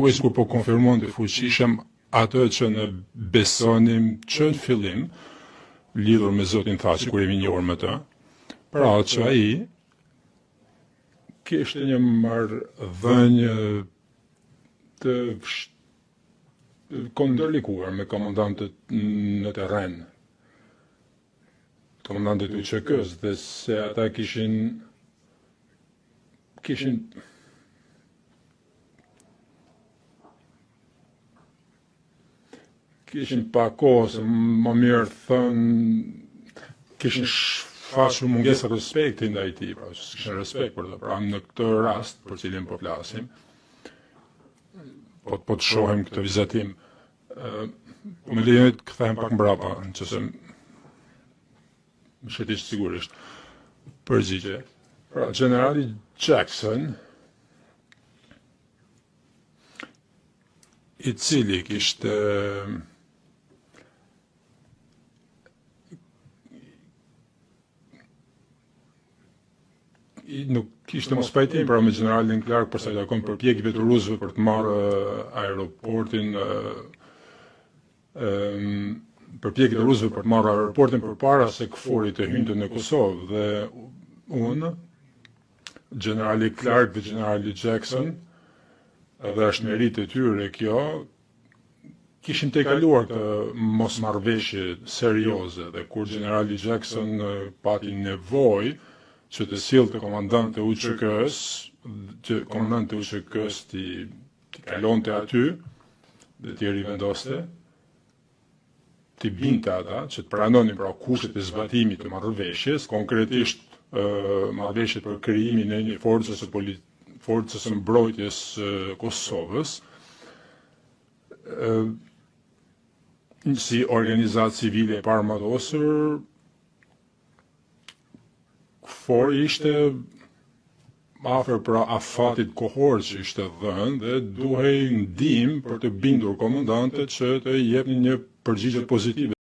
pothuajse kur po konfirmonte fuqishëm atë që ne besonim që në fillim, lidhur me Zotin Thaçi, kur jemi njohur me të, pra që ai kishte një marrëdhënie të kondërlikuar me komandantët në terren, komandantët e UÇK-s, dhe se ata kishin pa kohë, se më mirë thënë, kishin shfaqur mungesë respekti ndaj tij, pra kishin respekt për të. Pra në këtë rast për cilin po flasim, po të shohim këtë vizatim, po më lejoni të kthehem pak mbrapa, nëse më shëtish sigurisht përgjigje. Pra generali Jackson, i cili kishte nuk kishte mos pajtim pra me generalin Clark për sa i takon përpjekjeve të rusëve për të marrë aeroportin, përpjekjet e rusëve për të marrë aeroportin përpara se KFOR-i të hynte në Kosovë, dhe unë, generali Clark dhe generali Jackson, dhe është merit e tyre kjo, kishin tejkaluar këtë mosmarrëveshje serioze, dhe kur generali Jackson pati nevojë që të sillte komandante UÇK-s, t'i kalonte aty, dhe t'i rivendoste, t'i binte ata, që të pranonin pra kushtet e zbatimit të marrëveshjes, konkretisht marrëveshjet për krijimin e një forcës së mbrojtjes Kosovës, si organizatë civile e paramardosur, KFOR ishte afër pra afatit kohor që ishte dhënë, dhe duhej ndihmë për të bindur komandantët që të jepnin një përgjigje pozitive